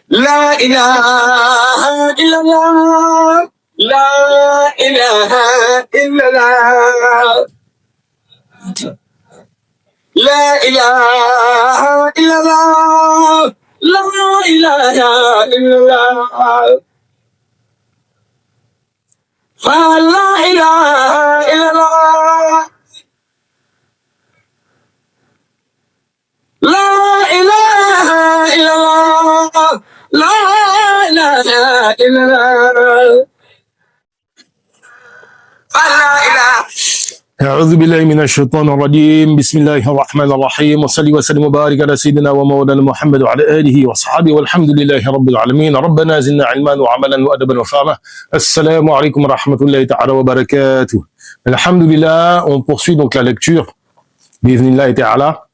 لا إله إلا الله لا إله إلا الله لا إله إلا الله لا إله إلا الله فلا إله إلا الله لا إله إلا الله لا إله إلا الله فلا إله. أعوذ بالله من الشيطان الرجيم بسم الله الرحمن الرحيم وصلي وسلم وبارك على سيدنا ومولانا محمد وعلى آله وصحبه والحمد لله رب العالمين ربنا زدنا علما وعملا وأدبا وفهما السلام عليكم ورحمة الله تعالى وبركاته. Alhamdulillah, on poursuit donc la lecture bi'idhnillah ta'ala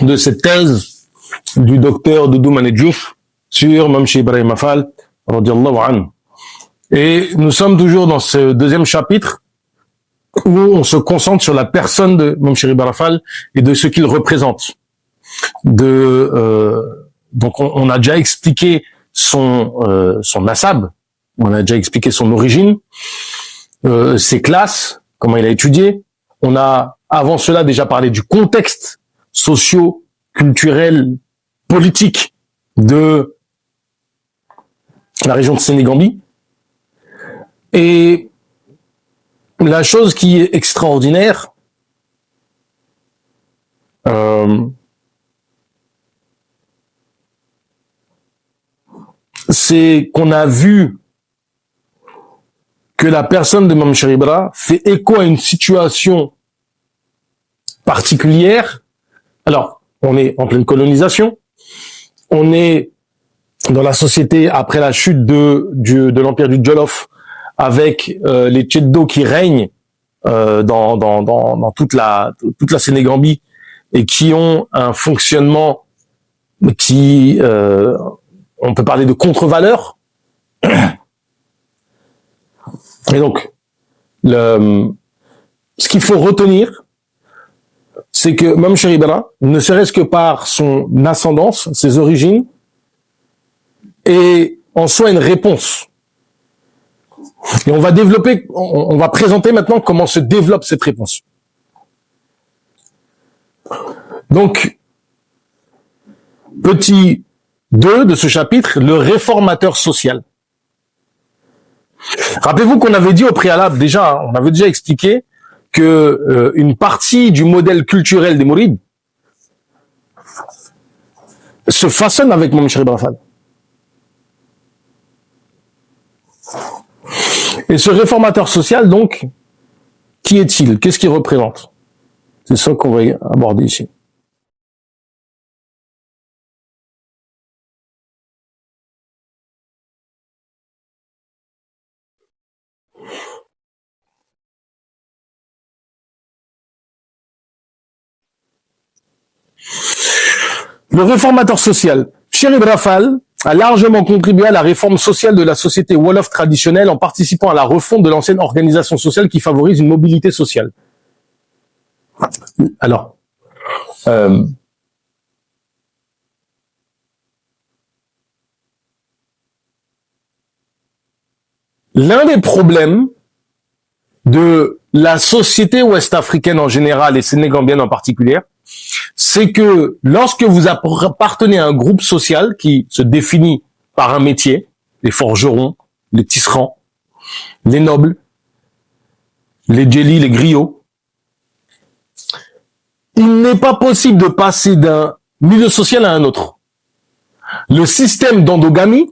de cette thèse du docteur Doudou Mané Diouf sur Mamshi Ibrahim Afal radiyallahu anhu. Et nous sommes toujours dans ce deuxième chapitre où on se concentre sur la personne de Mame Cheikh Ibrahim Fall et de ce qu'il représente. Donc on a déjà expliqué son nasab, on a déjà expliqué son origine, ses classes, comment il a étudié. On a avant cela déjà parlé du contexte socio-culturel, politique de la région de Sénégambie. Et la chose qui est extraordinaire, c'est qu'on a vu que la personne de Mame Cheikh Ibra fait écho à une situation particulière. Alors, on est en pleine colonisation, on est dans la société après la chute de l'empire du Jolof, avec les Tcheddo qui règnent dans toute la Sénégambie et qui ont un fonctionnement qui on peut parler de contre-valeur. Et donc ce qu'il faut retenir, c'est que Mame Cheikh Ibra, ne serait-ce que par son ascendance, ses origines, est en soi une réponse. Et on va développer, on va présenter maintenant comment se développe cette réponse. Donc, petit 2 de ce chapitre, le réformateur social. Rappelez-vous qu'on avait dit au préalable déjà, on avait déjà expliqué que une partie du modèle culturel des Mourides se façonne avec Mame Cheikh Ibrahim Fall. Et ce réformateur social, donc, qui est-il? Qu'est-ce qu'il représente? C'est ça qu'on va aborder ici. Le réformateur social. Cheikh Ibrahim Fall a largement contribué à la réforme sociale de la société Wolof traditionnelle en participant à la refonte de l'ancienne organisation sociale qui favorise une mobilité sociale. Alors, l'un des problèmes de la société ouest-africaine en général et sénégambienne en particulier, c'est que lorsque vous appartenez à un groupe social qui se définit par un métier, les forgerons, les tisserands, les nobles, les djellis, les griots, il n'est pas possible de passer d'un milieu social à un autre. Le système d'endogamie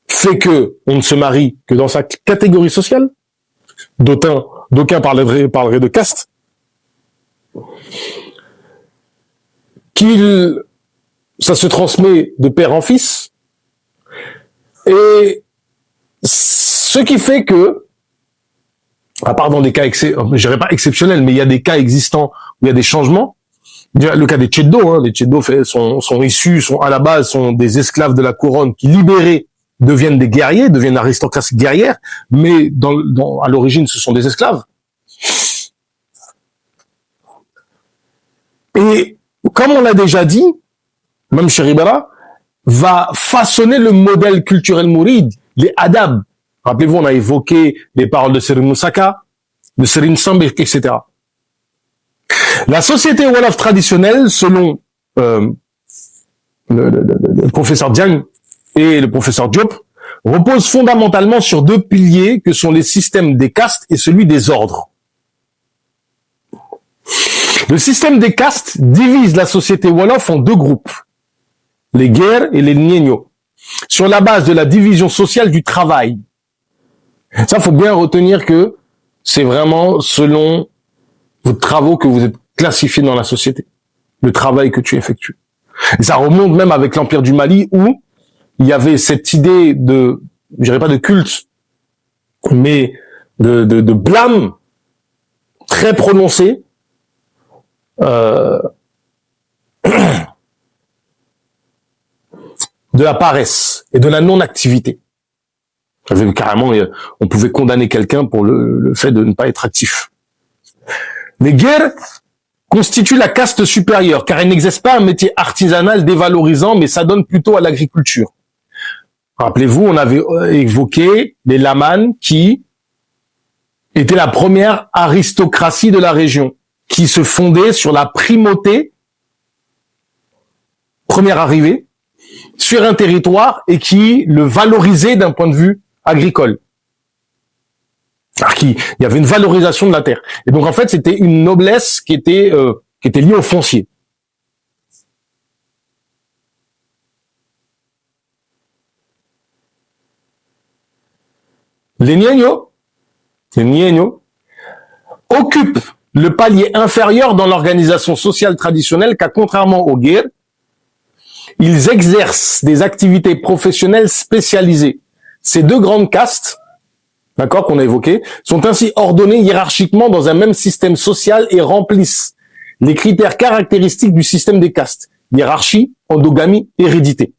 fait que on ne se marie que dans sa catégorie sociale. D'aucuns parleraient de caste. Ça se transmet de père en fils. Et ce qui fait que, à part dans des cas, je dirais pas exceptionnels, mais il y a des cas existants où il y a des changements. Le cas des Tcheddo, les Tcheddo sont issus, à la base, sont des esclaves de la couronne qui, libérés, deviennent des guerriers, deviennent aristocratie guerrière, mais à l'origine, ce sont des esclaves. Et comme on l'a déjà dit, même Cheikh Ibra va façonner le modèle culturel mouride, les adab. Rappelez-vous, on a évoqué les paroles de Serigne Moussaka, de Serigne Samb, etc. La société Wolof traditionnelle, selon le professeur Diagne et le professeur Diop, repose fondamentalement sur deux piliers que sont les systèmes des castes et celui des ordres. Le système des castes divise la société Wolof en deux groupes, les Guer et les Nienyo, sur la base de la division sociale du travail. Ça, faut bien retenir que c'est vraiment selon vos travaux que vous êtes classifiés dans la société, le travail que tu effectues. Et ça remonte même avec l'Empire du Mali où il y avait cette idée de, je dirais pas de culte, mais de blâme très prononcé, de la paresse et de la non-activité. Carrément, on pouvait condamner quelqu'un pour le fait de ne pas être actif. Les guerres constituent la caste supérieure, car elles n'exercent pas un métier artisanal dévalorisant, mais s'adonnent plutôt à l'agriculture. Rappelez-vous, on avait évoqué les lamanes qui étaient la première aristocratie de la région, qui se fondait sur la primauté, première arrivée, sur un territoire et qui le valorisait d'un point de vue agricole. Alors il y avait une valorisation de la terre. Et donc en fait, c'était une noblesse qui était liée au foncier. Les Nienyo occupent le palier inférieur dans l'organisation sociale traditionnelle, car contrairement aux Guer, ils exercent des activités professionnelles spécialisées. Ces deux grandes castes, d'accord, qu'on a évoquées, sont ainsi ordonnées hiérarchiquement dans un même système social et remplissent les critères caractéristiques du système des castes. Hiérarchie, endogamie, hérédité.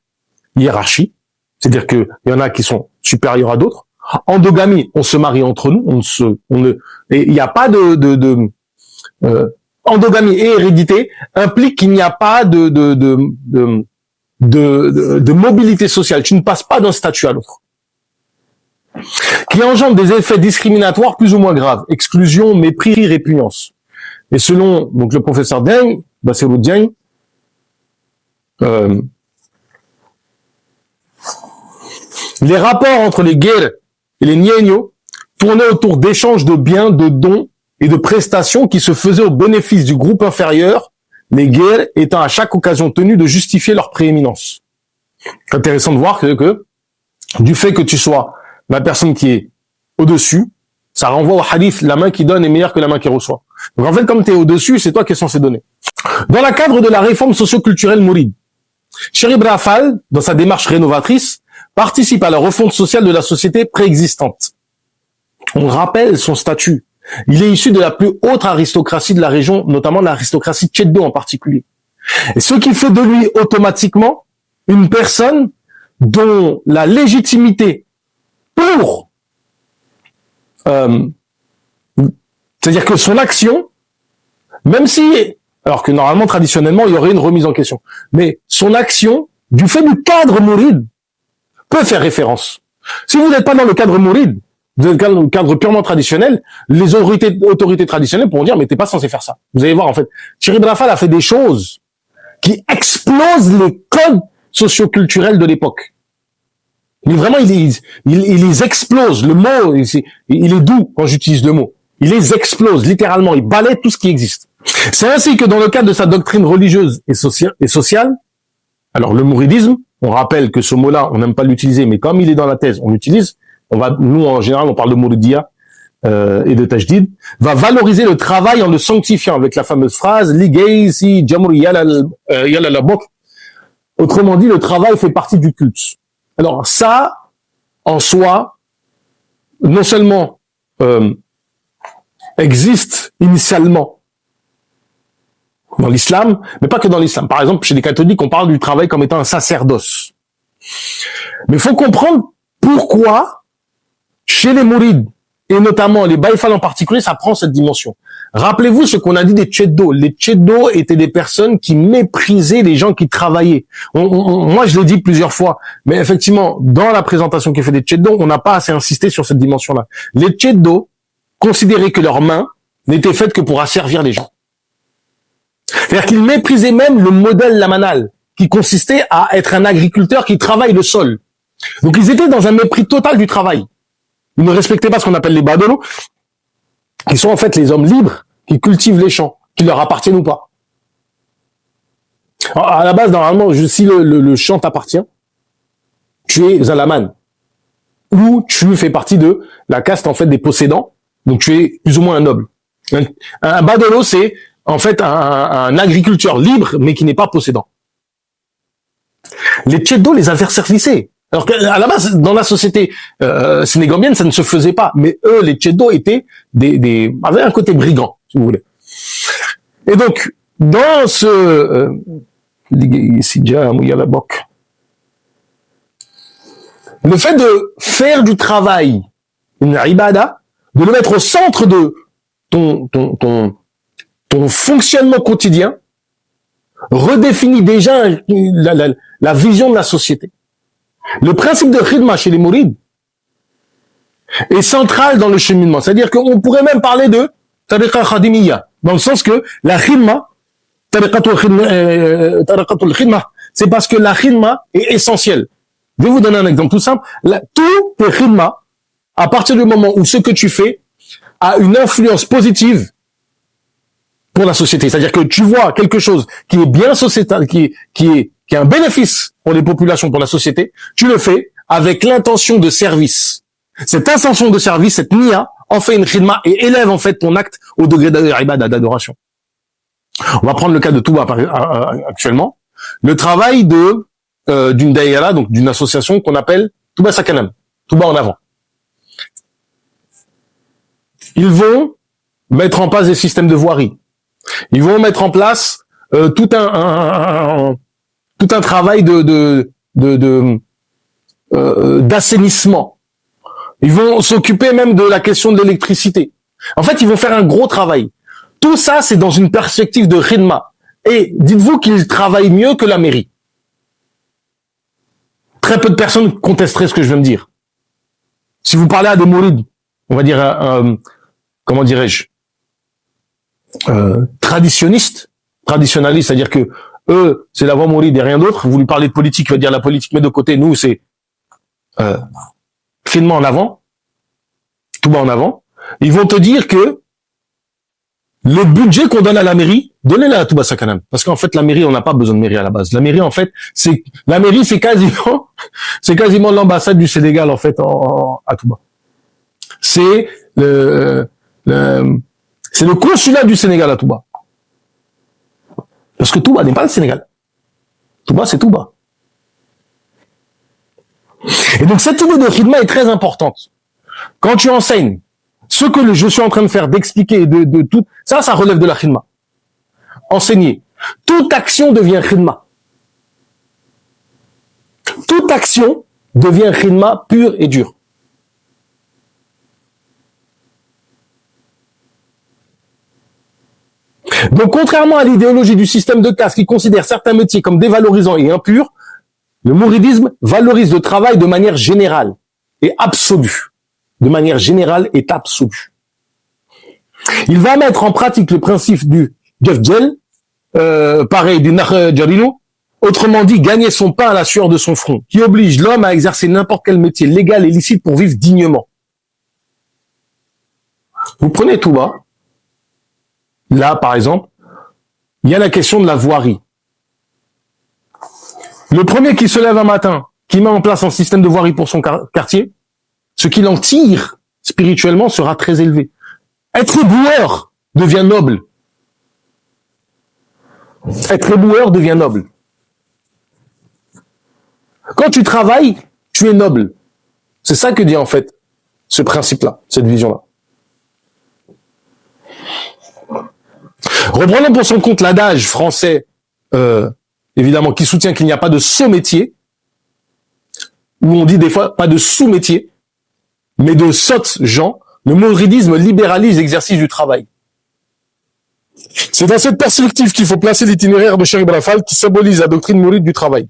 Hiérarchie, c'est-à-dire que il y en a qui sont supérieurs à d'autres. Endogamie, on se marie entre nous, et il n'y a pas endogamie et hérédité implique qu'il n'y a pas de mobilité sociale. Tu ne passes pas d'un statut à l'autre. Qui engendre des effets discriminatoires plus ou moins graves. Exclusion, mépris, répugnance. Et selon donc le professeur Diagne, Bassirou Diagne, les rapports entre les Guer et les Nienyo tournaient autour d'échanges de biens, de dons et de prestations qui se faisaient au bénéfice du groupe inférieur, les Guer étant à chaque occasion tenus de justifier leur prééminence. Intéressant de voir que du fait que tu sois la personne qui est au-dessus, ça renvoie au hadith, la main qui donne est meilleure que la main qui reçoit. Donc en fait, comme tu es au-dessus, c'est toi qui es censé donner. Dans le cadre de la réforme socio-culturelle mouride, Cheikh Ibra Fall, dans sa démarche rénovatrice, participe à la refonte sociale de la société préexistante. On rappelle son statut. Il est issu de la plus haute aristocratie de la région, notamment l'aristocratie tchèdo en particulier. Et ce qui fait de lui automatiquement une personne dont la légitimité pour... c'est-à-dire que son action, même si... Alors que normalement, traditionnellement, il y aurait une remise en question. Mais son action, du fait du cadre mouride, peut faire référence. Si vous n'êtes pas dans le cadre mouride, vous êtes dans le cadre purement traditionnel, les autorités traditionnelles pourront dire, mais t'es pas censé faire ça. Vous allez voir, en fait, Cheikh Ibra Fall a fait des choses qui explosent les codes socio-culturels de l'époque. Mais vraiment, il les explose. Le mot, il est doux quand j'utilise le mot. Il les explose, littéralement. Il balaie tout ce qui existe. C'est ainsi que dans le cadre de sa doctrine religieuse et sociale, alors le mouridisme, on rappelle que ce mot-là, on n'aime pas l'utiliser, mais comme il est dans la thèse, on l'utilise. Nous, en général, on parle de mouridia et de tajdid, va valoriser le travail en le sanctifiant avec la fameuse phrase « Ligay si jamur yala la bok ». Autrement dit, le travail fait partie du culte. Alors ça, en soi, non seulement existe initialement dans l'islam, mais pas que dans l'islam. Par exemple, chez les catholiques, on parle du travail comme étant un sacerdoce. Mais il faut comprendre pourquoi, chez les mourides, et notamment les Baye Fall en particulier, ça prend cette dimension. Rappelez-vous ce qu'on a dit des tcheddos. Les tcheddos étaient des personnes qui méprisaient les gens qui travaillaient. Moi, je l'ai dit plusieurs fois, mais effectivement, dans la présentation qui est faite des tcheddos, on n'a pas assez insisté sur cette dimension-là. Les tcheddos considéraient que leurs mains n'étaient faites que pour asservir les gens. C'est-à-dire qu'ils méprisaient même le modèle lamanal, qui consistait à être un agriculteur qui travaille le sol. Donc ils étaient dans un mépris total du travail. Ils ne respectaient pas ce qu'on appelle les badolos, qui sont en fait les hommes libres qui cultivent les champs, qui leur appartiennent ou pas. Alors, à la base, normalement, si le champ t'appartient, tu es un laman, ou tu fais partie de la caste en fait des possédants, donc tu es plus ou moins un noble. Un badolo, c'est en fait un agriculteur libre, mais qui n'est pas possédant. Les tcheddos les avaient servicés. Alors qu'à la base, dans la société sénégambienne, ça ne se faisait pas. Mais eux, les tcheddos étaient avaient un côté brigand, si vous voulez. Et donc, dans ce le fait de faire du travail une ibada, de le mettre au centre de ton fonctionnement quotidien, redéfinit déjà la vision de la société. Le principe de khidma chez les mourides est central dans le cheminement. C'est-à-dire qu'on pourrait même parler de tariqa khadimiyya, dans le sens que la khidma, tariqatul khidma, c'est parce que la khidma est essentielle. Je vais vous donner un exemple tout simple. Tout est khidma à partir du moment où ce que tu fais a une influence positive pour la société. C'est-à-dire que tu vois quelque chose qui est bien sociétal, qui a un bénéfice pour les populations, pour la société, tu le fais avec l'intention de service. Cette intention de service, cette niya, en fait une khidma et élève en fait ton acte au degré d'ibada, d'adoration. On va prendre le cas de Touba actuellement. Le travail d'une daïra, donc d'une association qu'on appelle Touba Sakanam, Touba en avant. Ils vont mettre en place des systèmes de voirie. Ils vont mettre en place tout un travail d'assainissement. Ils vont s'occuper même de la question de l'électricité. En fait, ils vont faire un gros travail. Tout ça, c'est dans une perspective de khidma. Et dites-vous qu'ils travaillent mieux que la mairie. Très peu de personnes contesteraient ce que je viens de dire. Si vous parlez à des mourides, on va dire, comment dirais-je, traditionnalistes, c'est-à-dire que eux, c'est la voie mouride et rien d'autre. Vous lui parlez de politique, il va dire la politique met de côté. Nous, c'est finement en avant, tout bas en avant. Ils vont te dire que le budget qu'on donne à la mairie, donnez-le à Touba Sakanam. Parce qu'en fait, la mairie, on n'a pas besoin de mairie à la base. La mairie, en fait, c'est quasiment l'ambassade du Sénégal, en fait, à Touba. C'est le consulat du Sénégal à Touba. Parce que Touba n'est pas le Sénégal. Touba, c'est Touba. Et donc, cette idée de khidma est très importante. Quand tu enseignes ce que je suis en train de faire, d'expliquer, de tout, ça relève de la khidma. Enseigner. Toute action devient khidma. Toute action devient khidma pure et dure. Donc, contrairement à l'idéologie du système de caste qui considère certains métiers comme dévalorisants et impurs, le mouridisme valorise le travail de manière générale et absolue. De manière générale et absolue. Il va mettre en pratique le principe du Gefdjel, pareil, du Nakh Jarino, autrement dit, gagner son pain à la sueur de son front, qui oblige l'homme à exercer n'importe quel métier légal et licite pour vivre dignement. Vous prenez Touba. Là, par exemple, il y a la question de la voirie. Le premier qui se lève un matin, qui met en place un système de voirie pour son quartier, ce qu'il en tire spirituellement sera très élevé. Être éboueur devient noble. Être éboueur devient noble. Quand tu travailles, tu es noble. C'est ça que dit en fait ce principe-là, cette vision-là. Reprenons pour son compte l'adage français, évidemment, qui soutient qu'il n'y a pas de sot-métier, où on dit des fois pas de sous-métier, mais de sots gens. Le mouridisme libéralise l'exercice du travail. C'est dans cette perspective qu'il faut placer l'itinéraire de Cheikh Ibn Rafal qui symbolise la doctrine mouride du travail.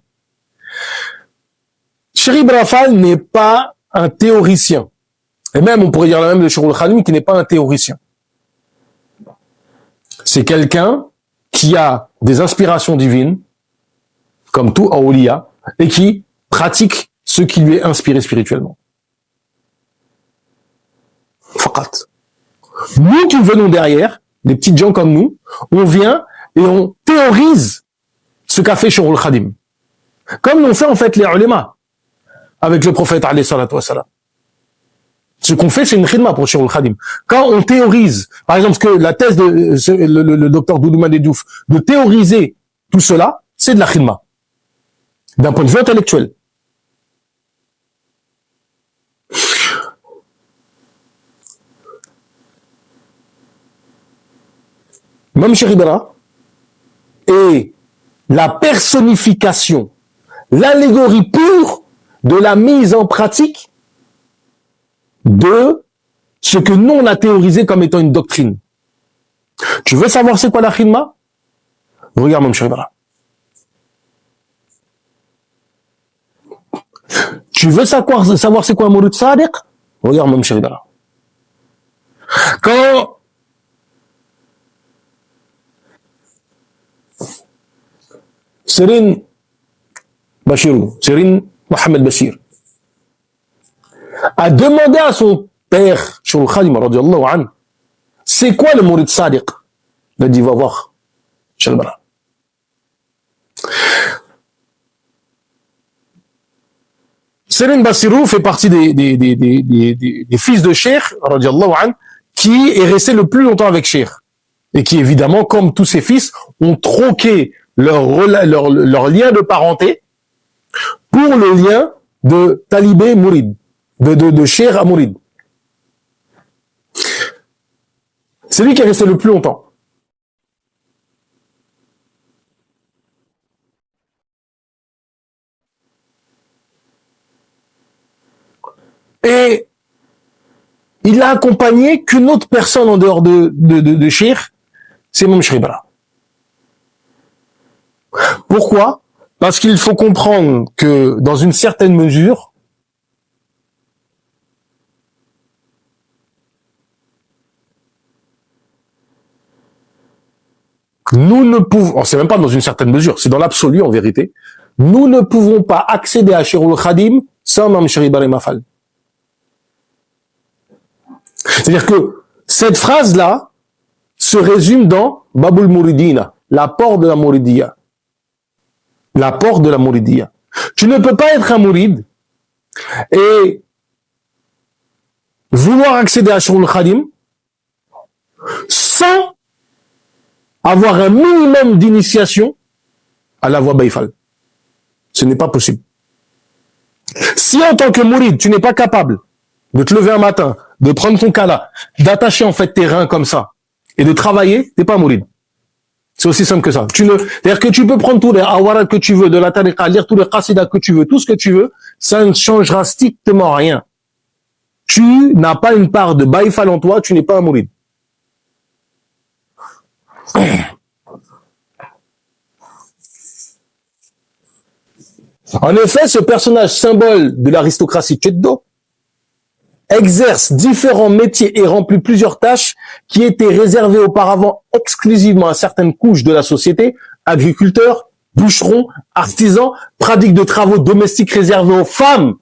Cheikh Ibn Rafal n'est pas un théoricien. Et même, on pourrait dire la même de Cheikh al-Khadim qui n'est pas un théoricien. C'est quelqu'un qui a des inspirations divines, comme tout awliya, et qui pratique ce qui lui est inspiré spirituellement. Faqat. Nous qui venons derrière, des petites gens comme nous, on vient et on théorise ce qu'a fait Cheikh al-Khadim. Comme l'ont fait en fait les ulama avec le prophète alayhi salatu wassalam. Ce qu'on fait, c'est une khidma pour Cheikh al-Khadim. Quand on théorise, par exemple, ce que la thèse de le docteur Doulouman Diouf, de théoriser tout cela, c'est de la khidma. D'un point de vue intellectuel. Même Cheikh Ibra est la personnification, l'allégorie pure de la mise en pratique de ce que nous on a théorisé comme étant une doctrine. Tu veux savoir c'est quoi la khidma? Regarde Mam Cheikh Ibra. Tu veux savoir c'est quoi un Mourid Sadiq? Regarde Mam Cheikh Ibra. Quand Serine Mohamed Bachir, a demandé à son père, Cheikh al-Khadim, radiyallahu anhu, c'est quoi le Mourid Sadiq? Il a dit, va voir, Cheikh Ibra. Serine Bassirou fait partie des fils de Cheikh, radiyallahu anhu, qui est resté le plus longtemps avec Cheikh. Et qui, évidemment, comme tous ses fils, ont troqué leur lien de parenté pour le lien de talibé Mourid, de Cheikh à Mourid. C'est lui qui est resté le plus longtemps. Et il n'a accompagné qu'une autre personne en dehors de Cheikh, c'est Mam Cheikh Ibra. Pourquoi? Parce qu'il faut comprendre que, dans une certaine mesure, nous ne pouvons, c'est même pas dans une certaine mesure, c'est dans l'absolu en vérité, nous ne pouvons pas accéder à Cheikh al-Khadim sans Mam Cheikh Ibra Mafal. C'est-à-dire que cette phrase-là se résume dans Babul Mouridina, l'apport de la Mouridiyya. L'apport de la Mouridiyya. Tu ne peux pas être un Mourid et vouloir accéder à Cheikh al-Khadim sans avoir un minimum d'initiation à la voie Baïfal. Ce n'est pas possible. Si en tant que Mourid, tu n'es pas capable de te lever un matin, de prendre ton kala, d'attacher en fait tes reins comme ça et de travailler, t'es pas Mourid. C'est aussi simple que ça. C'est-à-dire que tu peux prendre tous les awarat que tu veux de la tariqa, lire tous les qasidas que tu veux, tout ce que tu veux, ça ne changera strictement rien. Tu n'as pas une part de baïfal en toi, tu n'es pas un Mourid. En effet, ce personnage symbole de l'aristocratie Tcheddo exerce différents métiers et remplit plusieurs tâches qui étaient réservées auparavant exclusivement à certaines couches de la société, agriculteurs, bûcherons, artisans, pratiques de travaux domestiques réservés aux femmes,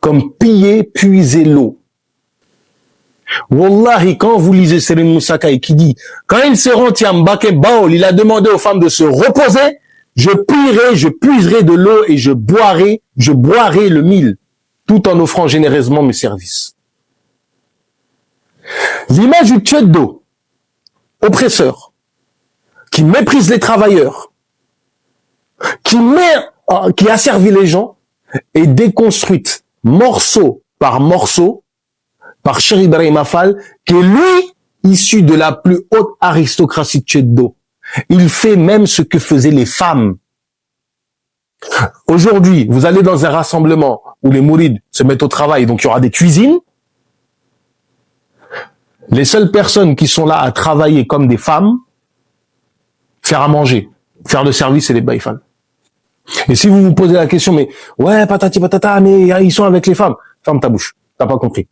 comme piller, puiser l'eau. Wallahi, quand vous lisez Serine Moussakai qui dit, quand il se rend à Mbake Baol, il a demandé aux femmes de se reposer, je puiserai de l'eau et je boirai le mil, tout en offrant généreusement mes services. L'image du tcheddo, oppresseur, qui méprise les travailleurs, qui asservit les gens, est déconstruite, morceau par morceau, par Cheikh Ibrahim Afal, qui est lui, issu de la plus haute aristocratie tcheddo. Il fait même ce que faisaient les femmes. Aujourd'hui, vous allez dans un rassemblement où les mourides se mettent au travail, donc il y aura des cuisines. Les seules personnes qui sont là à travailler comme des femmes, faire à manger, faire le service, c'est les baïfals. Et si vous vous posez la question, mais ouais, patati patata, mais ils sont avec les femmes, ferme ta bouche, t'as pas compris.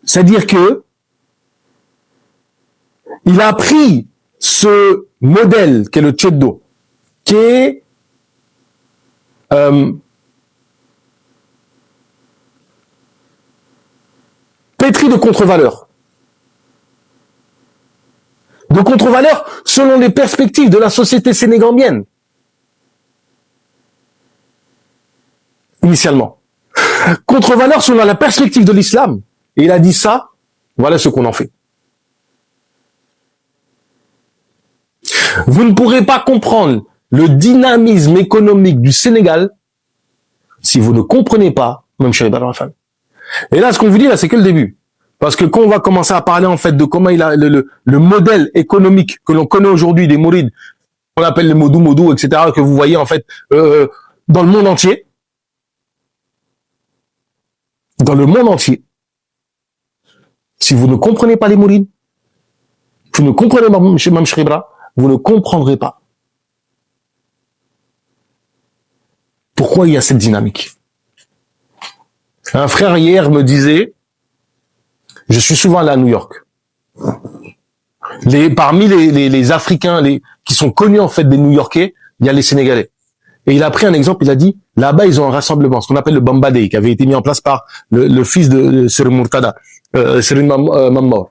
C'est-à-dire que il a pris ce modèle qu'est le Tcheddo, qui est pétri de contre-valeurs. De contre-valeurs selon les perspectives de la société sénégambienne. Initialement. Contre-valeurs selon la perspective de l'islam. Et il a dit ça, voilà ce qu'on en fait. Vous ne pourrez pas comprendre le dynamisme économique du Sénégal si vous ne comprenez pas, même chez les Badr. Et là, ce qu'on vous dit là, c'est que le début. Parce que quand on va commencer à parler en fait de comment il a le modèle économique que l'on connaît aujourd'hui des mourides, qu'on appelle les modou, etc., que vous voyez en fait dans le monde entier, si vous ne comprenez pas les mourides, vous ne comprenez pas Mam Shribra, vous ne comprendrez pas pourquoi il y a cette dynamique. Un frère hier me disait, je suis souvent allé à New York. Parmi les Africains qui sont connus en fait des New-Yorkais, il y a les Sénégalais. Et il a pris un exemple, il a dit, là-bas ils ont un rassemblement, ce qu'on appelle le Bamba Day, qui avait été mis en place par le fils de Serigne Murtada, Serigne Mamor.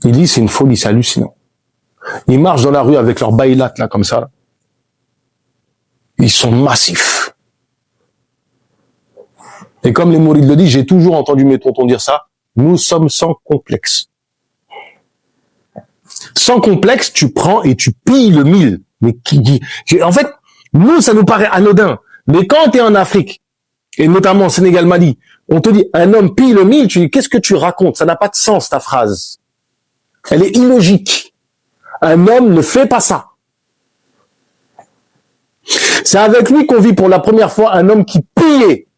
Il dit, c'est une folie, c'est hallucinant. Ils marchent dans la rue avec leurs baïlates là, comme ça. Là. Ils sont massifs. Et comme les mourides le disent, j'ai toujours entendu mes tontons dire ça, nous sommes sans complexe. Sans complexe, tu prends et tu pilles le mille. Mais en fait, nous, ça nous paraît anodin. Mais quand tu es en Afrique, et notamment au Sénégal, Mali, on te dit, un homme pille le mille, tu dis, qu'est-ce que tu racontes? Ça n'a pas de sens, ta phrase. Elle est illogique. Un homme ne fait pas ça. C'est avec lui qu'on vit pour la première fois un homme qui pillait.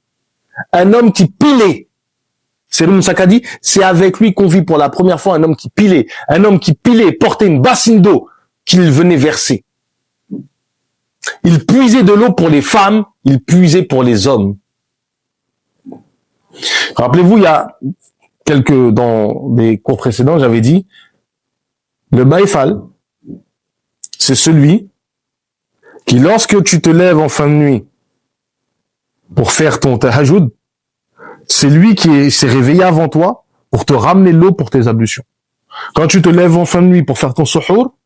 Un homme qui pilait. C'est le Moussaka dit, c'est avec lui qu'on vit pour la première fois un homme qui pilait. Un homme qui pilait, portait une bassine d'eau qu'il venait verser. Il puisait de l'eau pour les femmes, il puisait pour les hommes. Rappelez-vous, il y a dans des cours précédents, j'avais dit, le baïfal, c'est celui qui, lorsque tu te lèves en fin de nuit pour faire ton tahajjud, c'est lui qui s'est réveillé avant toi pour te ramener l'eau pour tes ablutions. Quand tu te lèves en fin de nuit pour faire ton suhour,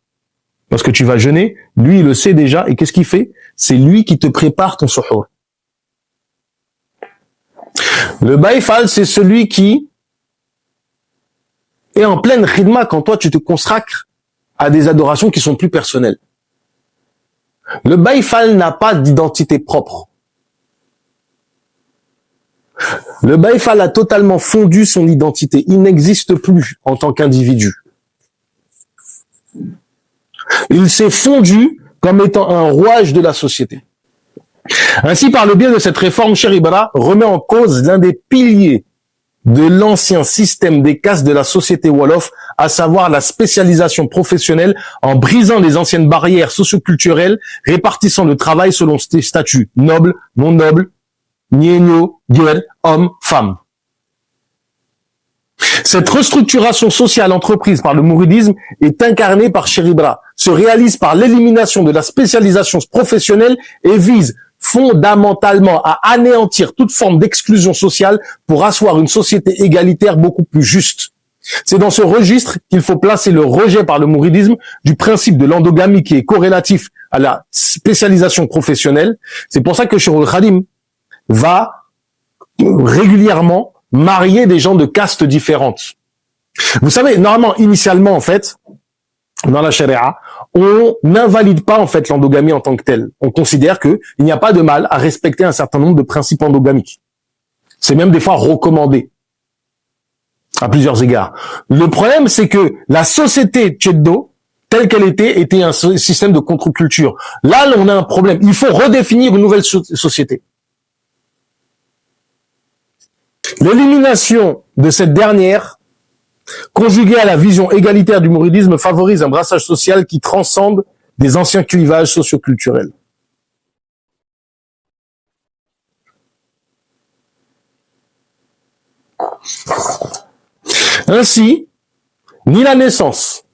parce que tu vas jeûner, lui il le sait déjà, et qu'est-ce qu'il fait? C'est lui qui te prépare ton suhour. Le baïfal, c'est celui qui est en pleine khidma quand toi tu te consacres à des adorations qui sont plus personnelles. Le baïfal n'a pas d'identité propre. Le baïfal a totalement fondu son identité. Il n'existe plus en tant qu'individu. Il s'est fondu comme étant un rouage de la société. Ainsi, par le biais de cette réforme, Cheikh Ibra remet en cause l'un des piliers de l'ancien système des castes de la société Wolof, à savoir la spécialisation professionnelle, en brisant les anciennes barrières socioculturelles, répartissant le travail selon ses statuts, noble, non noble, niéno, guerre, homme, femme. Cette restructuration sociale entreprise par le mouridisme est incarnée par Cheikh Ibra, se réalise par l'élimination de la spécialisation professionnelle et vise fondamentalement à anéantir toute forme d'exclusion sociale pour asseoir une société égalitaire beaucoup plus juste. C'est dans ce registre qu'il faut placer le rejet par le mouridisme du principe de l'endogamie qui est corrélatif à la spécialisation professionnelle. C'est pour ça que Cheikh Khadim va régulièrement marier des gens de castes différentes. Vous savez, normalement, initialement, en fait, dans la charia, on n'invalide pas, en fait, l'endogamie en tant que telle. On considère que il n'y a pas de mal à respecter un certain nombre de principes endogamiques. C'est même des fois recommandé. À plusieurs égards. Le problème, c'est que la société Tcheddo, telle qu'elle était un système de contre-culture. Là, on a un problème. Il faut redéfinir une nouvelle société. L'élimination de cette dernière, conjuguée à la vision égalitaire du mouridisme, favorise un brassage social qui transcende des anciens clivages socioculturels. Ainsi, ni la naissance,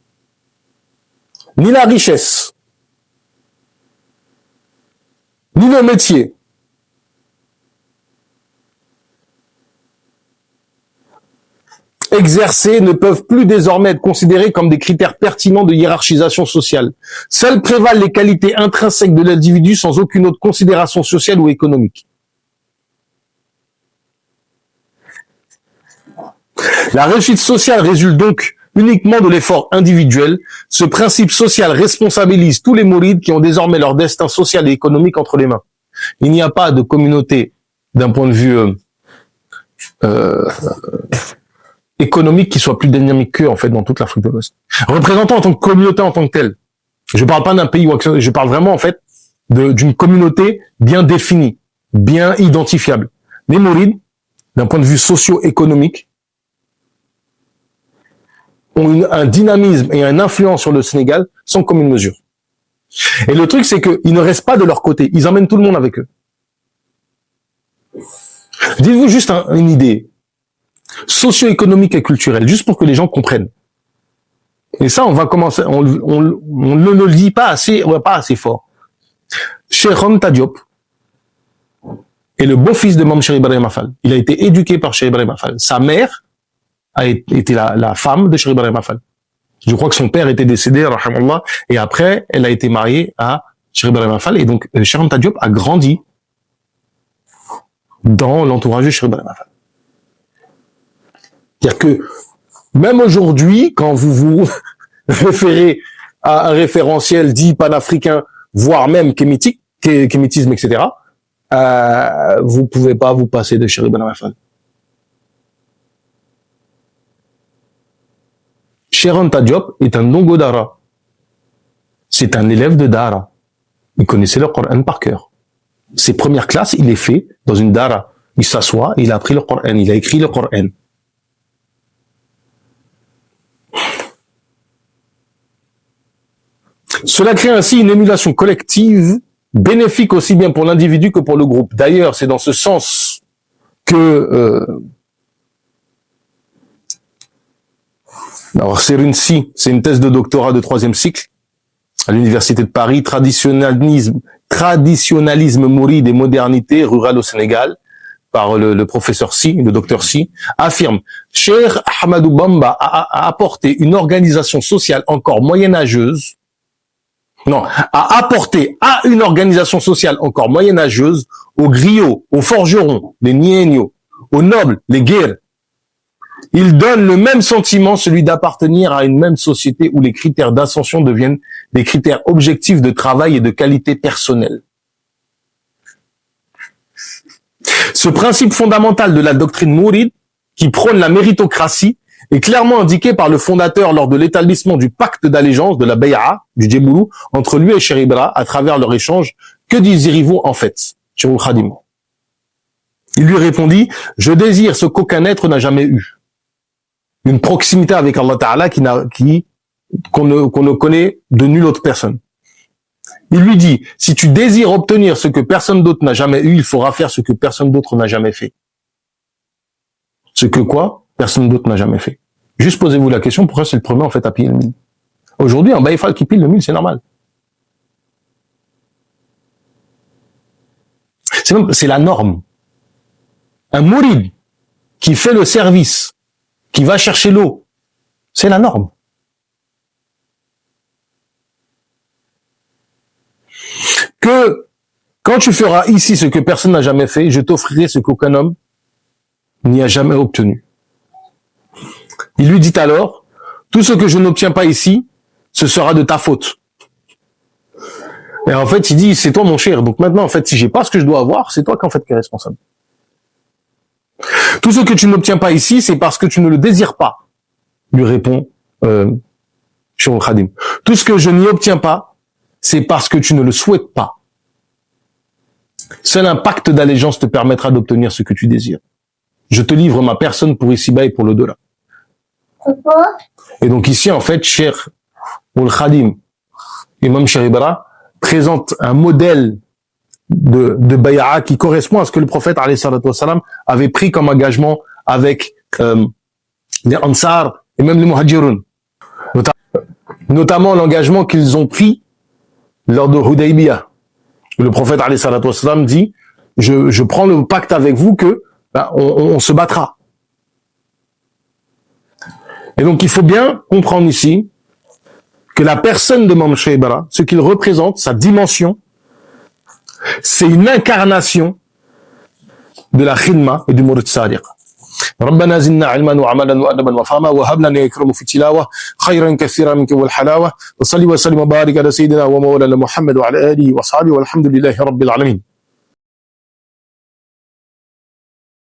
ni la richesse, ni le métier, exercés ne peuvent plus désormais être considérés comme des critères pertinents de hiérarchisation sociale. Seules prévalent les qualités intrinsèques de l'individu sans aucune autre considération sociale ou économique. La réussite sociale résulte donc uniquement de l'effort individuel. Ce principe social responsabilise tous les mourides qui ont désormais leur destin social et économique entre les mains. Il n'y a pas de communauté d'un point de vue économique qui soit plus dynamique qu'eux, en fait, dans toute l'Afrique de l'Ouest. Représentant en tant que communauté en tant que telle. Je parle pas d'un pays, je parle vraiment, en fait, d'une communauté bien définie, bien identifiable. Les mourides, d'un point de vue socio-économique, ont un dynamisme et une influence sur le Sénégal sans commune mesure. Et le truc, c'est qu'ils ne restent pas de leur côté. Ils emmènent tout le monde avec eux. Dites-vous juste une idée socio-économique et culturelle, juste pour que les gens comprennent. Et ça, on va commencer, on ne le dit pas assez, pas assez fort. Cheikh Anta Diop est le beau-fils de Mame Cheikh Ibrahim Fall. Il a été éduqué par Cheikh Ibrahim Fall. Sa mère a été la femme de Cheikh Ibrahim Fall. Je crois que son père était décédé, rahimallah, et après, elle a été mariée à Cheikh Ibrahim Fall, et donc Cheikh Anta Diop a grandi dans l'entourage de Cheikh Ibrahim Fall. C'est-à-dire que, même aujourd'hui, quand vous vous référez à un référentiel dit panafricain, voire même kémitisme, etc., vous pouvez pas vous passer de Cheikh Ibrahim Fall. Cheikh Anta Diop est un Ndongo Dara. C'est un élève de Dara. Il connaissait le Coran par cœur. Ses premières classes, il les fait dans une Dara. Il s'assoit, il a appris le Coran, il a écrit le Coran. Cela crée ainsi une émulation collective bénéfique aussi bien pour l'individu que pour le groupe. D'ailleurs, c'est dans ce sens que alors c'est une thèse de doctorat de 3e cycle à l'université de Paris, traditionnalisme mouride et modernité rurale au Sénégal, par le professeur le docteur Si, affirme Cheikh Ahmadou Bamba a apporté une organisation sociale encore moyenâgeuse. A apporté à une organisation sociale encore moyenâgeuse, aux griots, aux forgerons, les niénios, aux nobles, les guerres. Il donne le même sentiment, celui d'appartenir à une même société où les critères d'ascension deviennent des critères objectifs de travail et de qualité personnelle. Ce principe fondamental de la doctrine mouride, qui prône la méritocratie, est clairement indiqué par le fondateur lors de l'établissement du pacte d'allégeance de la Bay'a, du Djeboulou, entre lui et Cheikh Ibra, à travers leur échange. Que désirez-vous en fait, Cheikh Khadim? Il lui répondit, je désire ce qu'aucun être n'a jamais eu. Une proximité avec Allah Ta'ala qu'on ne connaît de nulle autre personne. Il lui dit, si tu désires obtenir ce que personne d'autre n'a jamais eu, il faudra faire ce que personne d'autre n'a jamais fait. Ce que quoi? Personne d'autre n'a jamais fait. Juste posez-vous la question, pourquoi c'est le premier en fait à piller le mille? Aujourd'hui, un Baïfal qui pile le mille, c'est normal. C'est la norme. Un mouride qui fait le service, qui va chercher l'eau, c'est la norme. Que quand tu feras ici ce que personne n'a jamais fait, je t'offrirai ce qu'aucun homme n'y a jamais obtenu. Il lui dit alors, tout ce que je n'obtiens pas ici, ce sera de ta faute. Et en fait, il dit, c'est toi mon cher. Donc maintenant, en fait, si j'ai pas ce que je dois avoir, c'est toi qui es responsable. Tout ce que tu n'obtiens pas ici, c'est parce que tu ne le désires pas, lui répond Cheikh Khadim. Tout ce que je n'y obtiens pas, c'est parce que tu ne le souhaites pas. Seul un pacte d'allégeance te permettra d'obtenir ce que tu désires. je te livre ma personne pour ici-bas et pour l'au-delà. Et donc ici, en fait, Cheikh Oul Khadim, Imam Cheikh Ibra, présente un modèle de bay'a qui correspond à ce que le prophète alayhi salatu wassalam avait pris comme engagement avec les Ansar et même les Muhajirun. Notamment l'engagement qu'ils ont pris lors de Hudaybiyah. Le prophète alayhi salatu wassalam dit, je prends le pacte avec vous que on se battra. Et donc il faut bien comprendre ici que la personne de Imam Cheikh Ibra, ce qu'il représente, sa dimension, c'est une incarnation de la khidma et du mourid sadiq. ربنا زدنا علما وعملا وادبا وفهما وهب لنا يا اكرم في التلاوه خيرا كثيرا منك والحلاوه وصلي وسلم وبارك على سيدنا ومولانا محمد وعلى اله وصحبه والحمد لله رب العالمين.